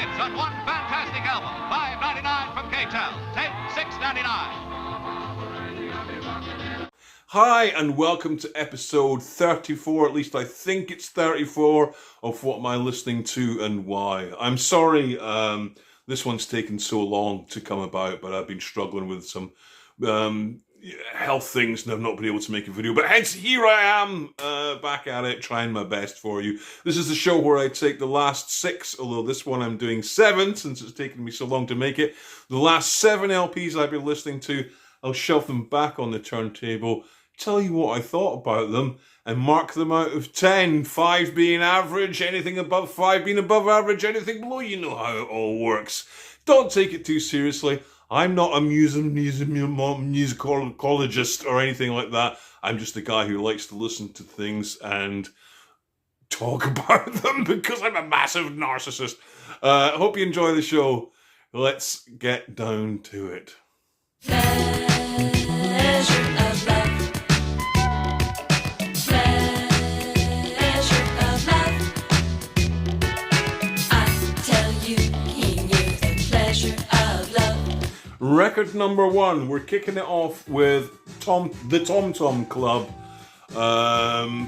hits on one fantastic album. $5.99 from KTEL. Tape $6.99. Hi, and welcome to episode 34, at least I think it's 34, of What Am I Listening To and Why. I'm sorry this one's taken so long to come about, but I've been struggling with some health things and I've not been able to make a video. But hence, here I am, back at it, trying my best for you. This is the show where I take the last 6, although this one I'm doing 7, since it's taken me so long to make it. The last 7 LPs I've been listening to, I'll shove them back on the turntable, tell you what I thought about them, and mark them out of 10. 5 being average, anything above 5 being above average, anything below, you know how it all works. Don't take it too seriously. I'm not a musicologist or anything like that. I'm just a guy who likes to listen to things and talk about them because I'm a massive narcissist. I hope you enjoy the show. Let's get down to it. Record number 1, we're kicking it off with the Tom Tom Club,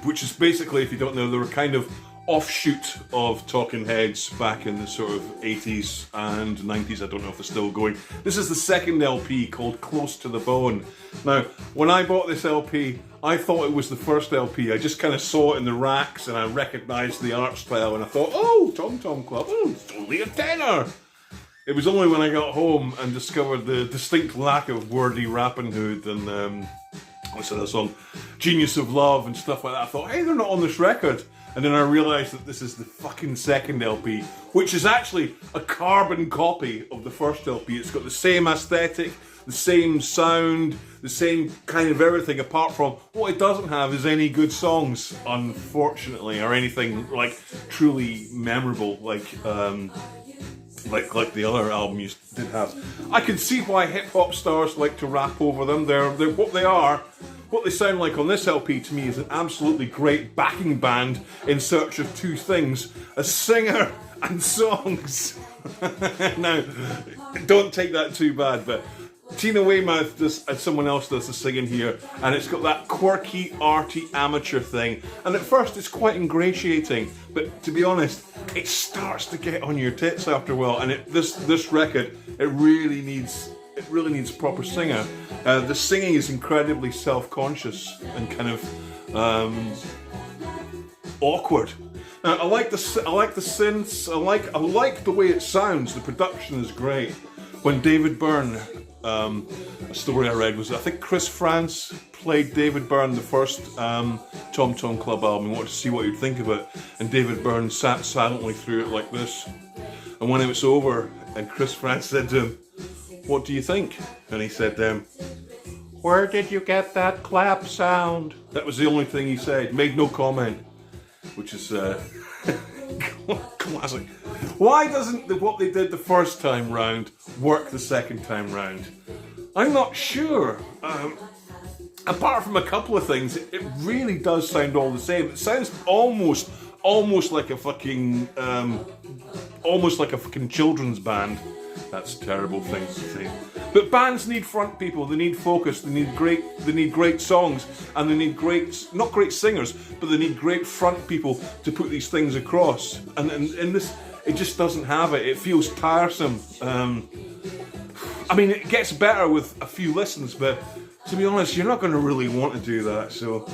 which is basically, if you don't know, they were kind of offshoot of Talking Heads back in the sort of 80s and 90s. I don't know if they're still going. This is the second LP called Close to the Bone. Now, when I bought this LP, I thought it was the first LP. I just kind of saw it in the racks and I recognised the art style and I thought, oh, Tom Tom Club, oh, it's only a tenner. It was only when I got home and discovered the distinct lack of wordy rapping hood and what's that song, Genius of Love and stuff like that. I thought, hey, they're not on this record. And then I realised that this is the fucking second LP, which is actually a carbon copy of the first LP. It's got the same aesthetic, the same sound, the same kind of everything, apart from what it doesn't have is any good songs, unfortunately, or anything like truly memorable, like the other album you did have. I can see why hip-hop stars like to rap over them. They're what they are. What they sound like on this LP to me is an absolutely great backing band in search of two things: a singer and songs. Now, don't take that too bad, but Tina Weymouth does, and someone else does the singing here, and it's got that quirky, arty, amateur thing. And at first it's quite ingratiating, but to be honest, it starts to get on your tits after a while. And this record, it really needs a proper singer. The singing is incredibly self-conscious and kind of awkward. Now, I like the synths. I like the way it sounds. The production is great. When David Byrne, a story I read was, I think Chris France played David Byrne the first Tom Tom Club album and wanted to see what he'd think of it, and David Byrne sat silently through it like this, and when it was over and Chris France said to him, "What do you think?" and he said, "Where did you get that clap sound?" That was the only thing he said, made no comment, which is classic. Why doesn't what they did the first time round work the second time round? I'm not sure. Apart from a couple of things, it really does sound all the same. It sounds almost like a fucking, children's band. That's a terrible thing to say. But bands need front people, they need focus, they need great songs, and they need not great singers, but they need great front people to put these things across. And in this, it just doesn't have it. It feels tiresome. I mean, it gets better with a few listens, but to be honest, you're not going to really want to do that. So,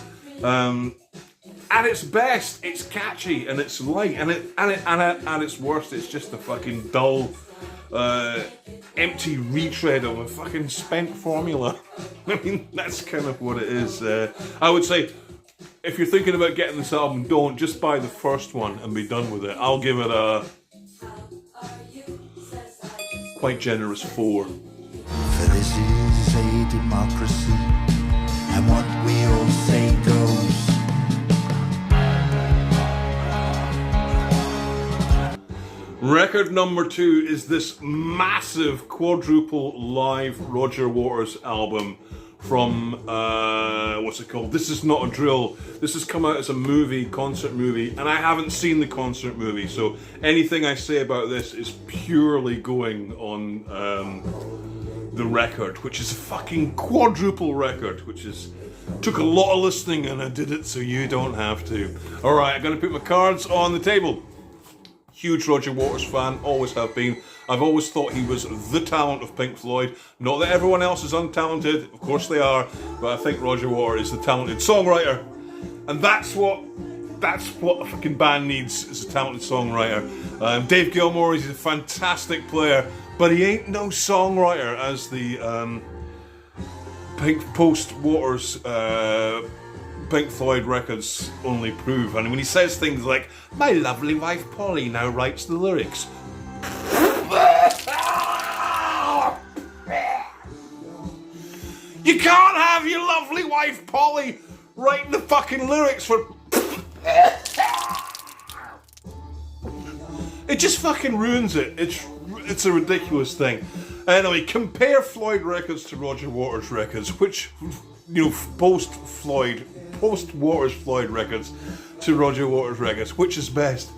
at its best, it's catchy and it's light, and at its worst, it's just a fucking dull, empty retread of a fucking spent formula. I mean, that's kind of what it is. I would say, if you're thinking about getting this album, don't. Just buy the first one and be done with it. I'll give it a quite generous 4. For this is a democracy, and what we all say goes. Record number 2 is this massive quadruple live Roger Waters album, from, what's it called? This Is Not a Drill. This has come out as a movie, concert movie, and I haven't seen the concert movie, so anything I say about this is purely going on the record, which is a fucking quadruple record, which is took a lot of listening, and I did it so you don't have to. Alright, I'm going to put my cards on the table. Huge Roger Waters fan, always have been. I've always thought he was the talent of Pink Floyd. Not that everyone else is untalented, of course they are, but I think Roger Waters is the talented songwriter. And that's what a fucking band needs, is a talented songwriter. Dave Gilmour is a fantastic player, but he ain't no songwriter, as the post-Waters Pink Floyd records only prove. And when he says things like, "My lovely wife Polly now writes the lyrics." You can't have your lovely wife Polly writing the fucking lyrics for... It just fucking ruins it. It's a ridiculous thing. Anyway, compare Floyd records to Roger Waters records, which, you know, post-Waters Floyd records to Roger Waters records. Which is best?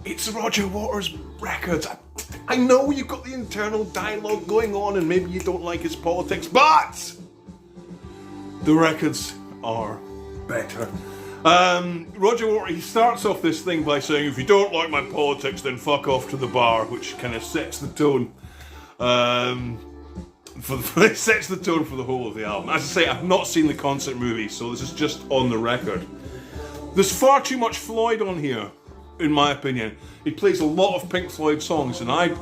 It's Roger Waters records. I know you've got the internal dialogue going on and maybe you don't like his politics, but the records are better. Roger Waters, he starts off this thing by saying, "If you don't like my politics, then fuck off to the bar," which kind of sets the tone. It sets the tone for the whole of the album. As I say, I've not seen the concert movie, so this is just on the record. There's far too much Floyd on here, in my opinion. He plays a lot of Pink Floyd songs, and I'd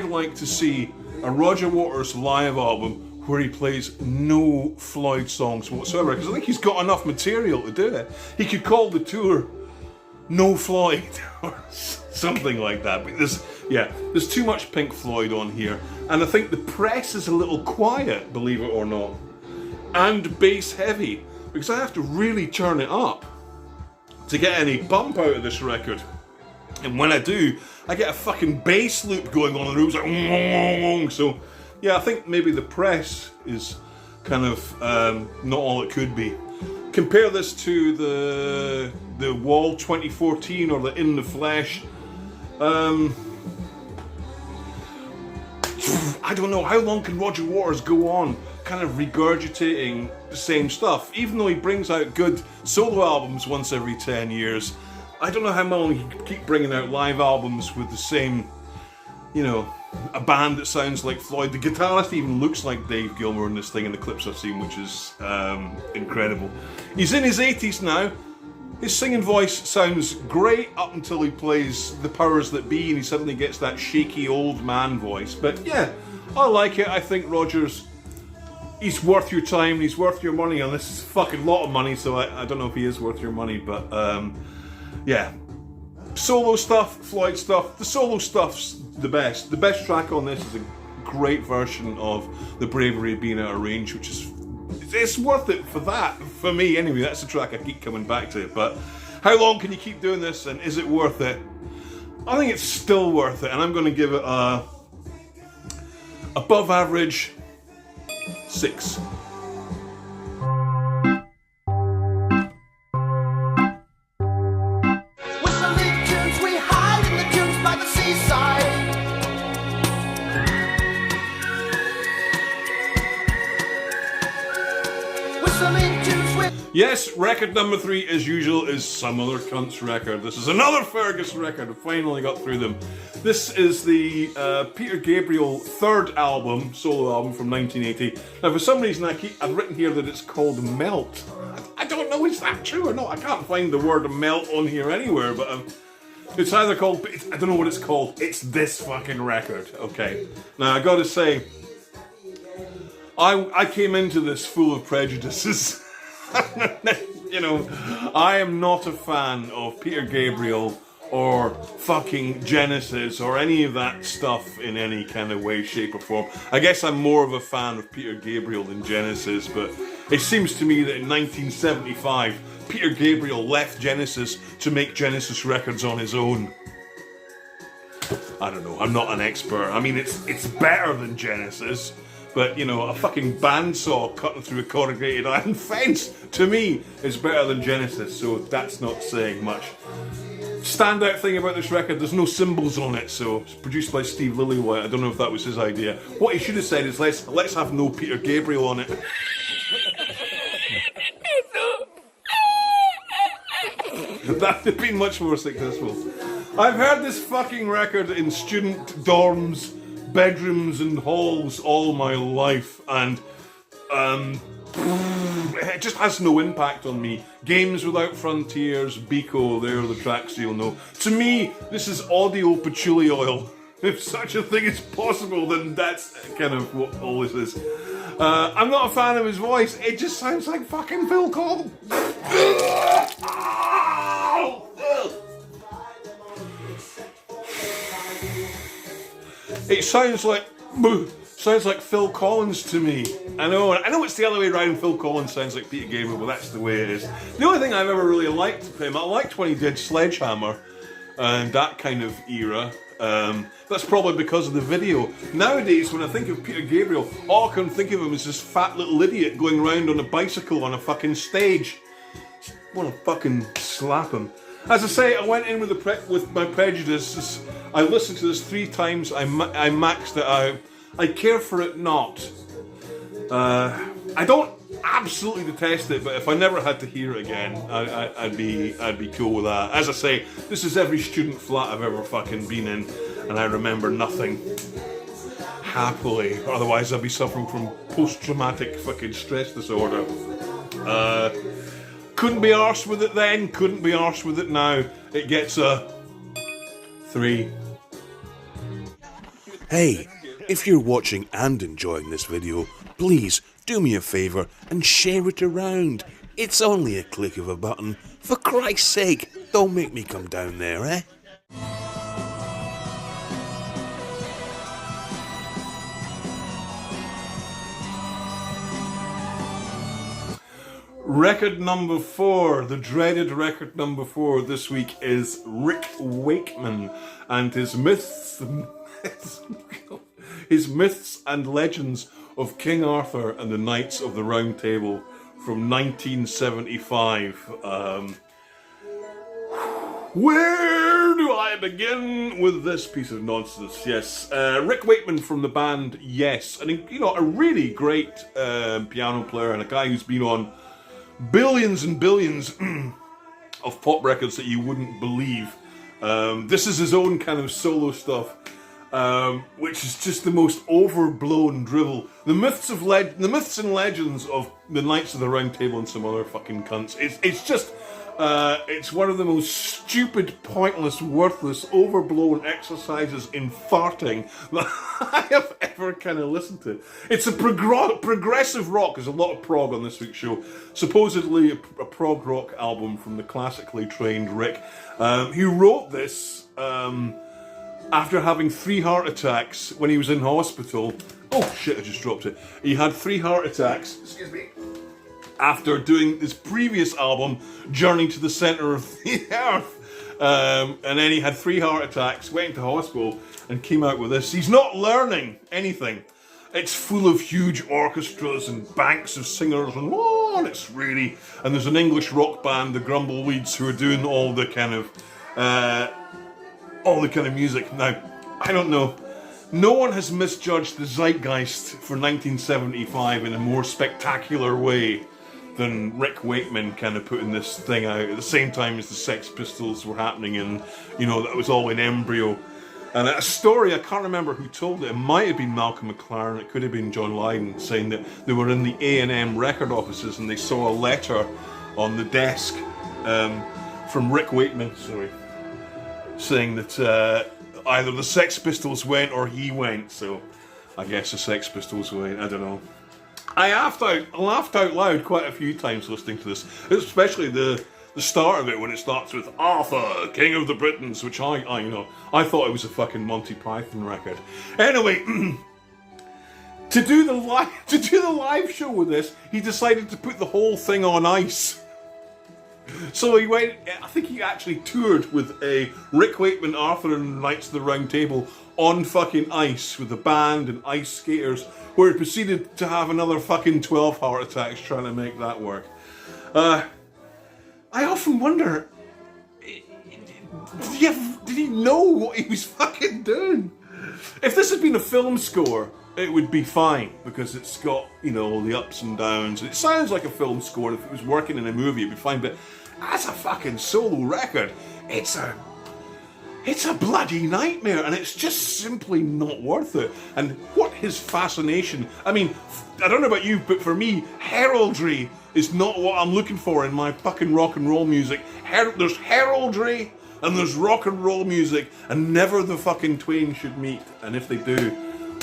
like to see a Roger Waters live album where he plays no Floyd songs whatsoever, because I think he's got enough material to do it. He could call the tour No Floyd or something like that. But there's too much Pink Floyd on here, and I think the press is a little quiet, believe it or not, and bass heavy, because I have to really turn it up to get any bump out of this record. And when I do, I get a fucking bass loop going on, and the room's like so. Yeah, I think maybe the press is kind of not all it could be. Compare this to the Wall 2014 or the In the Flesh. I don't know, how long can Roger Waters go on kind of regurgitating the same stuff? Even though he brings out good solo albums once every 10 years, I don't know how long he can keep bringing out live albums with the same, you know, a band that sounds like Floyd. The guitarist even looks like Dave Gilmour in this thing in the clips I've seen, which is incredible. He's in his 80s now. His singing voice sounds great up until he plays The Powers That Be and he suddenly gets that shaky old man voice. But yeah, I like it. I think Roger's, he's worth your time, he's worth your money, and this is a fucking lot of money, so I don't know if he is worth your money, but yeah. Solo stuff, Floyd stuff, the solo stuff's the best. The best track on this is a great version of The Bravery of Being Out of Range, which is, it's worth it for that, for me anyway. That's the track I keep coming back to. But how long can you keep doing this, and is it worth it? I think it's still worth it, and I'm going to give it a above average 6. Yes, record number 3, as usual, is Some Other Cunt's record. This is another Fergus record. I finally got through them. This is the Peter Gabriel third album, solo album from 1980. Now, for some reason, I've written here that it's called Melt. I don't know, is that true or not? I can't find the word melt on here anywhere, but it's either called, I don't know what it's called. It's this fucking record, okay? Now, I gotta say, I came into this full of prejudices. You know, I am not a fan of Peter Gabriel or fucking Genesis or any of that stuff in any kind of way, shape or form. I guess I'm more of a fan of Peter Gabriel than Genesis, but it seems to me that in 1975 Peter Gabriel left Genesis to make Genesis records on his own. I don't know, I'm not an expert. I mean, it's better than Genesis, But, you know, a fucking bandsaw cutting through a corrugated iron fence, to me, is better than Genesis, so that's not saying much. Standout thing about this record, there's no cymbals on it, so it's produced by Steve Lillywhite. I don't know if that was his idea. What he should have said is, let's have no Peter Gabriel on it. That would have been much more successful. I've heard this fucking record in student dorms, bedrooms and halls all my life, and it just has no impact on me. Games Without Frontiers, Biko, they're the tracks you'll know. To me, this is audio patchouli oil. If such a thing is possible, then that's kind of what all this is. I'm not a fan of his voice. It just sounds like fucking Phil Collins. It sounds like Phil Collins to me. I know it's the other way around. Phil Collins sounds like Peter Gabriel, but that's the way it is. The only thing I've ever really liked of him, I liked when he did Sledgehammer and that kind of era. That's probably because of the video. Nowadays, when I think of Peter Gabriel, all I can think of him is this fat little idiot going around on a bicycle on a fucking stage. I want to fucking slap him. As I say, I went in with my prejudices. I listened to this 3 times. I maxed it out. I care for it not. I don't absolutely detest it, but if I never had to hear it again, I'd be cool with that. As I say, this is every student flat I've ever fucking been in, and I remember nothing. Happily, otherwise I'd be suffering from post-traumatic fucking stress disorder. Couldn't be arsed with it then, couldn't be arsed with it now. It gets a 3. Hey, if you're watching and enjoying this video, please do me a favour and share it around. It's only a click of a button. For Christ's sake, don't make me come down there, eh? Record number 4, the dreaded record number 4 this week is Rick Wakeman and his myths and legends of King Arthur and the Knights of the Round Table from 1975. Where do I begin with this piece of nonsense? Yes, Rick Wakeman from the band Yes, and a really great piano player and a guy who's been on billions and billions of pop records that you wouldn't believe. This is his own kind of solo stuff, which is just the most overblown drivel. The myths and legends of the Knights of the Round Table and some other fucking cunts. It's one of the most stupid, pointless, worthless, overblown exercises in farting that I have ever kind of listened to. It's a progressive rock. There's a lot of prog on this week's show. Supposedly a prog rock album from the classically trained Rick, who wrote this after having 3 heart attacks when he was in hospital. Oh shit, I just dropped it. He had 3 heart attacks. Excuse me. After doing his previous album, Journey to the Centre of the Earth. And then he had 3 heart attacks, went into hospital, and came out with this. He's not learning anything. It's full of huge orchestras and banks of singers, and and there's an English rock band, the Grumbleweeds, who are doing all the kind of music. Now, I don't know. No one has misjudged the zeitgeist for 1975 in a more spectacular way than Rick Wakeman kind of putting this thing out at the same time as the Sex Pistols were happening, and that was all in embryo. And a story, I can't remember who told it. It might have been Malcolm McLaren, it could have been John Lydon, saying that they were in the A&M record offices and they saw a letter on the desk from Rick Wakeman, saying that either the Sex Pistols went or he went. So I guess the Sex Pistols went, I don't know. I laughed out loud quite a few times listening to this, especially the start of it when it starts with Arthur, King of the Britons, which I thought it was a fucking Monty Python record. Anyway, to do the live show with this, he decided to put the whole thing on ice. So I think he actually toured with a Rick Wakeman, Arthur and Knights of the Round Table on fucking ice with the band and ice skaters, where he proceeded to have another fucking 12 heart attacks trying to make that work. I often wonder, did he know what he was fucking doing? If this had been a film score, it would be fine, because it's got, you know, all the ups and downs. It sounds like a film score. If it was working in a movie, it'd be fine, but as a fucking solo record, it's a bloody nightmare, and it's just simply not worth it. And what his fascination, I mean, I don't know about you, but for me, heraldry is not what I'm looking for in my fucking rock and roll music. There's heraldry and there's rock and roll music, and never the fucking twain should meet. And if they do,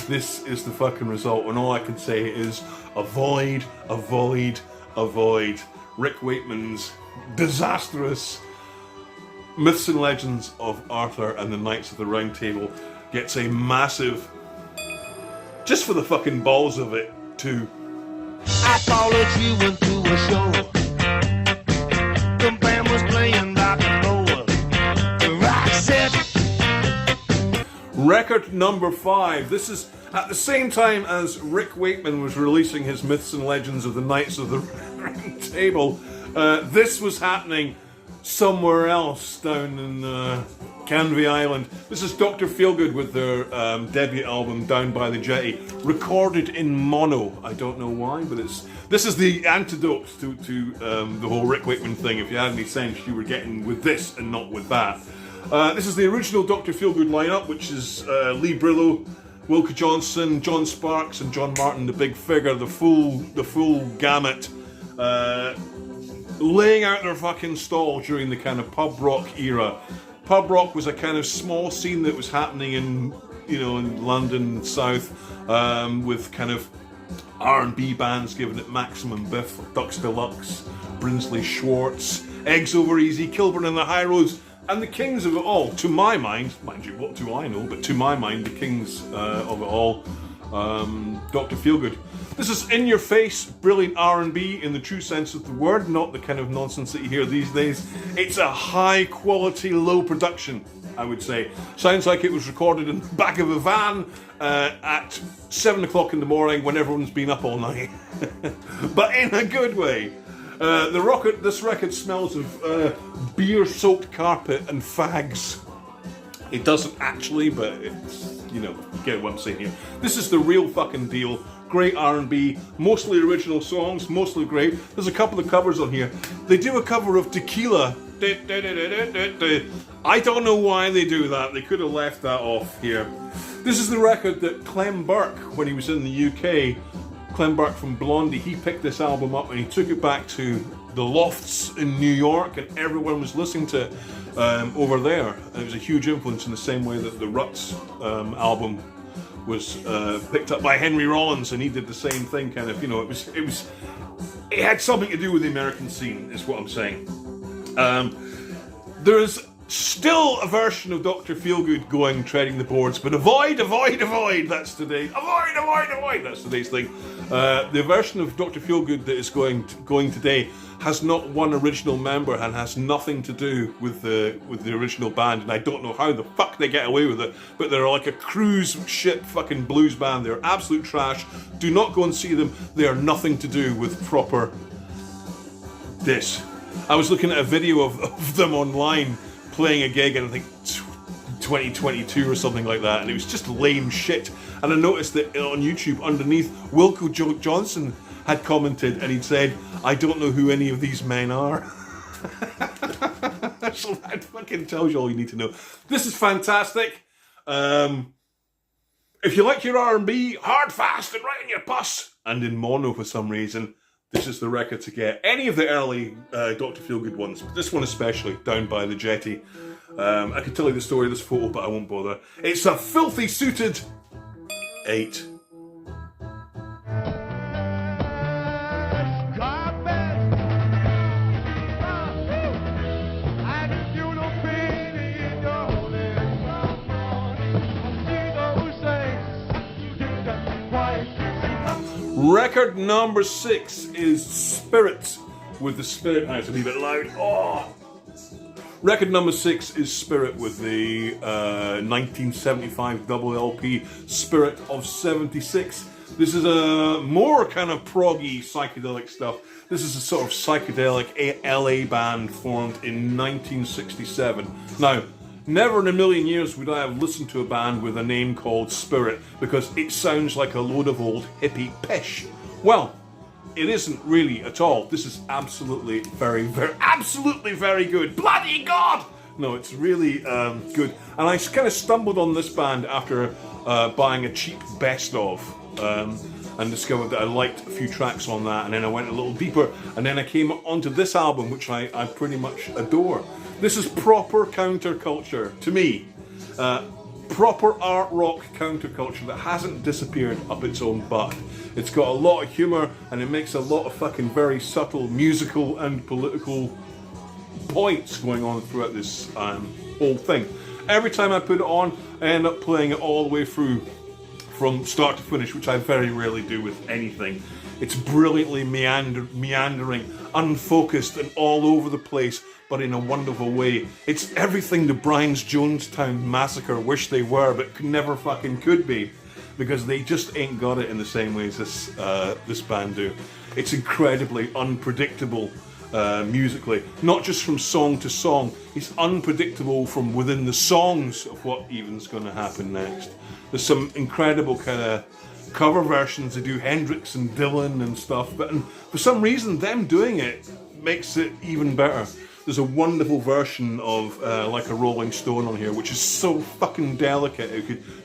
this is the fucking result. And all I can say is avoid, avoid, avoid. Rick Wakeman's disastrous Myths and Legends of Arthur and the Knights of the Round Table gets a massive, just for the fucking balls of it, 2. I followed you into a show. The band was playing rock and roll. The rock said. Record number 5. This is at the same time as Rick Wakeman was releasing his Myths and Legends of the Knights of the Round Table. This was happening somewhere else down in Canvey Island. This is Dr. Feelgood with their debut album Down by the Jetty, recorded in mono. I don't know why, but this is the antidote to the whole Rick Wakeman thing. If you had any sense, you were getting with this and not with that. This is the original Dr. Feelgood lineup, which is Lee Brillo, Wilkie Johnson, John Sparks, and John Martin, the big figure, the full gamut. Laying out their fucking stall during the kind of pub rock era. Pub rock was a kind of small scene that was happening in, you know, in London South, with kind of R&B bands giving it maximum biff. Ducks Deluxe, Brinsley Schwartz, Eggs Over Easy, Kilburn and the High Roads, and the kings of it all. To my mind you, what do I know? But to my mind, the kings of it all, Dr. Feelgood. This is in-your-face, brilliant R&B in the true sense of the word, not the kind of nonsense that you hear these days. It's a high-quality, low production, I would say. Sounds like it was recorded in the back of a van at 7 o'clock in the morning when everyone's been up all night. But in a good way. This record smells of beer-soaked carpet and fags. It doesn't actually, but it's, you know, you get what I'm saying here. This is the real fucking deal. Great R&B, mostly original songs, mostly great. There's a couple of covers on here. They do a cover of Tequila. I don't know why they do that. They could have left that off here. This is the record that Clem Burke, when he was in the UK, Clem Burke from Blondie, he picked this album up and he took it back to the lofts in New York, and everyone was listening to it over there. And it was a huge influence in the same way that the Ruts album was picked up by Henry Rollins, and he did the same thing, kind of, you know, it had something to do with the American scene, is what I'm saying. There's still a version of Dr. Feelgood going, treading the boards, but avoid, that's today. Avoid, that's today's thing. The version of Dr. Feelgood that is going today has not one original member and has nothing to do with the original band, and I don't know how the fuck they get away with it, but they're like a cruise ship fucking blues band. They're absolute trash. Do not go and see them. They are nothing to do with proper this. I was looking at a video of them online playing a gig in, I think, 2022 or something like that, and it was just lame shit. And I noticed that on YouTube underneath, Wilkie Johnson had commented, and he'd said, "I don't know who any of these men are." So that fucking tells you all you need to know. This is fantastic. If you like your R&B, hard, fast, and right in your puss, and in mono for some reason, this is the record to get. Any of the early Dr. Feelgood ones, but this one especially, Down by the Jetty. I could tell you the story of this photo, but I won't bother. It's a filthy suited 8. Record number 6 is Spirit with the Spirit House. A wee bit loud. Oh! Record number 6 is Spirit with the 1975 double LP Spirit of 76. This is a more kind of proggy psychedelic stuff. This is a sort of psychedelic LA band formed in 1967. Now, never in a million years would I have listened to a band with a name called Spirit, because it sounds like a load of old hippie pish. Well, it isn't really at all. This is absolutely absolutely very good. Bloody God! No, it's really good. And I kind of stumbled on this band after buying a cheap best of. And discovered that I liked a few tracks on that, and then I went a little deeper, and then I came onto this album, which I pretty much adore. This is proper counterculture to me. Proper art rock counterculture that hasn't disappeared up its own butt. It's got a lot of humour, and it makes a lot of fucking very subtle musical and political points going on throughout this whole thing. Every time I put it on, I end up playing it all the way through from start to finish, which I very rarely do with anything. It's brilliantly meandering, unfocused, and all over the place, but in a wonderful way. It's everything the Brian's Jonestown Massacre wish they were, but never fucking could be, because they just ain't got it in the same way as this band do. It's incredibly unpredictable musically, not just from song to song. It's unpredictable from within the songs of what even's going to happen next. There's some incredible kind of cover versions. They do Hendrix and Dylan and stuff, but for some reason them doing it makes it even better. There's a wonderful version of Like a Rolling Stone on here, which is so fucking delicate.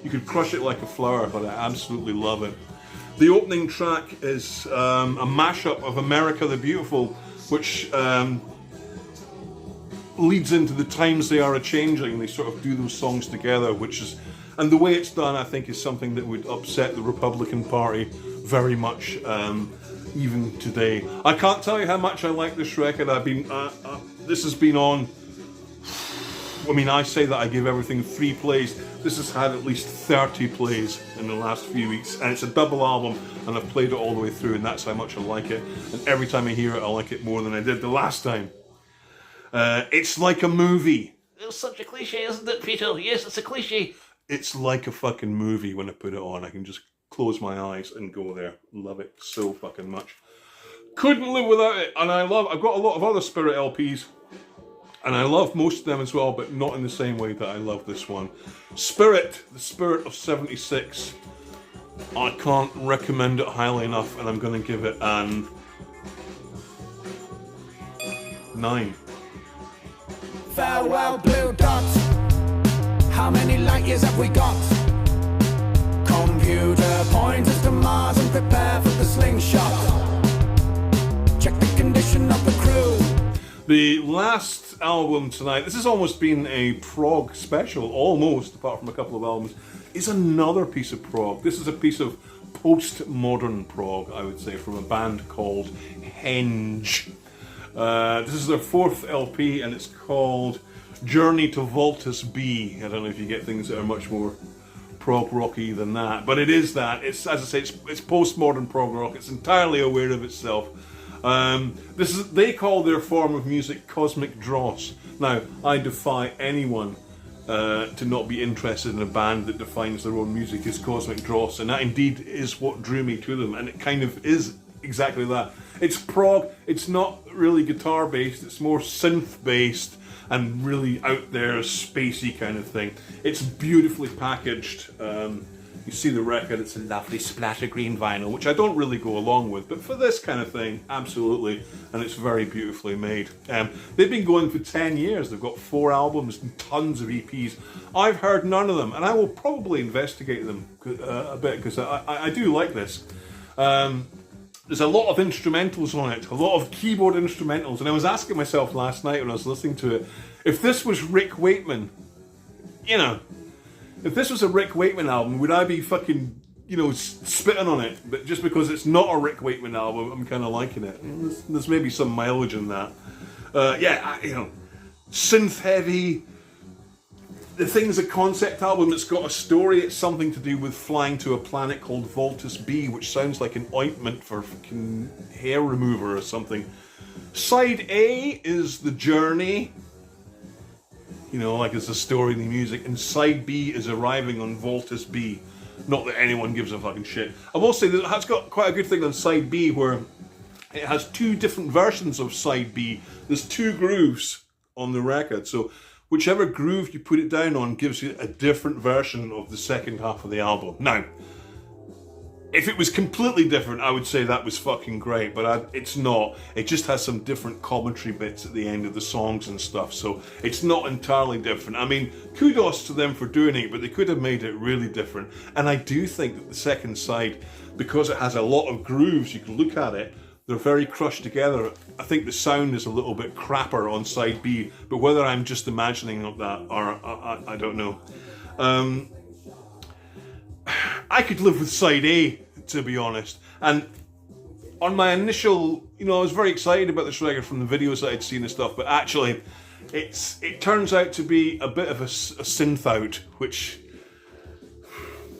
You could crush it like a flower, but I absolutely love it. The opening track is a mashup of America the Beautiful, which leads into The Times They Are A-Changing. They sort of do those songs together, and the way it's done, I think, is something that would upset the Republican Party very much, even today. I can't tell you how much I like this record. This has been on, I mean, I say that I give everything 3 plays. This has had at least 30 plays in the last few weeks, and it's a double album, and I've played it all the way through, and that's how much I like it. And every time I hear it, I like it more than I did the last time. It's like a movie. It's such a cliche, isn't it, Peter? Yes, it's a cliche. It's like a fucking movie when I put it on. I can just close my eyes and go there. Love it so fucking much. Couldn't live without it. And I've got a lot of other Spirit LPs, and I love most of them as well, but not in the same way that I love this one. Spirit, the Spirit of 76. I can't recommend it highly enough, and I'm going to give it an 9. Farewell, blue dots. How many light years have we got? Computer point us to Mars and prepare for the slingshot. Check the condition of the crew. The last album tonight, this has almost been a prog special, almost, apart from a couple of albums, is another piece of prog. This is a piece of post-modern prog, I would say, from a band called Henge. This is their 4th LP, and it's called Journey to Voltus B. I don't know if you get things that are much more prog rocky than that, but it is that. It's, as I say, it's postmodern prog rock. It's entirely aware of itself. They call their form of music cosmic dross. Now, I defy anyone to not be interested in a band that defines their own music as cosmic dross, and that indeed is what drew me to them, and it kind of is exactly that. It's prog. It's not really guitar based. It's more synth based and really out there, spacey kind of thing. It's beautifully packaged. You see the record, it's a lovely splatter green vinyl, which I don't really go along with, but for this kind of thing, absolutely, and it's very beautifully made. They've been going for 10 years. They've got 4 albums and tons of EPs. I've heard none of them, and I will probably investigate them a bit, because I do like this. There's a lot of instrumentals on it, a lot of keyboard instrumentals, and I was asking myself last night when I was listening to it, if this was Rick Wakeman, if this was a Rick Wakeman album, would I be fucking, spitting on it? But just because it's not a Rick Wakeman album, I'm kind of liking it. There's maybe some mileage in that. Synth heavy. The thing's a concept album. It's got a story. It's something to do with flying to a planet called Voltus B, which sounds like an ointment for fucking hair remover or something. Side A is The Journey. You know, like there's a story in the music, and side B is arriving on Voltus B. Not that anyone gives a fucking shit. I will say that it's got quite a good thing on side B where it has two different versions of side B. There's two grooves on the record, so whichever groove you put it down on gives you a different version of the second half of the album. Now, if it was completely different, I would say that was fucking great, but it's not. It just has some different commentary bits at the end of the songs and stuff, so it's not entirely different. I mean, kudos to them for doing it, but they could have made it really different. And I do think that the second side, because it has a lot of grooves, you can look at it, they're very crushed together. I think the sound is a little bit crapper on side B, but whether I'm just imagining that or I don't know. I could live with side A, to be honest. And on my initial, I was very excited about this record from the videos that I'd seen and stuff, but actually, it turns out to be a bit of a synth out, which,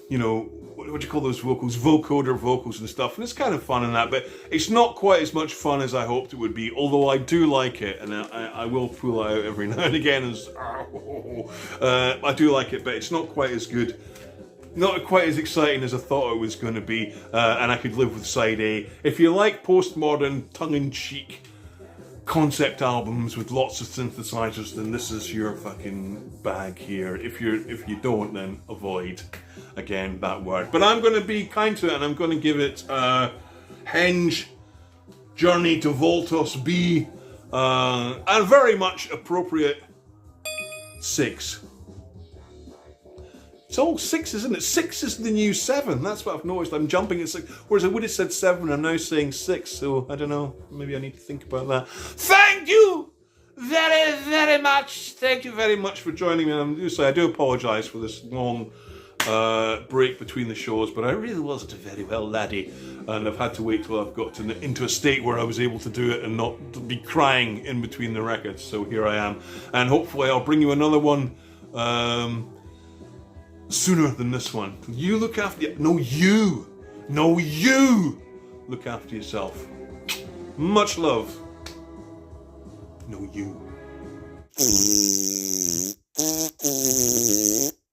what do you call those vocals? Vocoder vocals and stuff, and it's kind of fun in that, but it's not quite as much fun as I hoped it would be, although I do like it, and I will pull it out every now and again as, I do like it, but it's not quite as good. Not quite as exciting as I thought it was going to be, and I could live with side A. If you like postmodern, tongue-in-cheek concept albums with lots of synthesizers, then this is your fucking bag here. If you don't, then avoid, again, that word. But I'm going to be kind to it, and I'm going to give it Henge, Journey to Voltos B, a very much appropriate 6. It's all 6, isn't it? 6 is the new 7. That's what I've noticed. I'm jumping at 6. Whereas I would have said 7, I'm now saying 6. So I don't know. Maybe I need to think about that. Thank you very, very much. Thank you very much for joining me. I do apologise for this long break between the shows, but I really wasn't very well, laddie. And I've had to wait till I've got into a state where I was able to do it and not be crying in between the records. So here I am. And hopefully I'll bring you another one sooner than this one. You look after you. No, you look after yourself. Much love. No, you.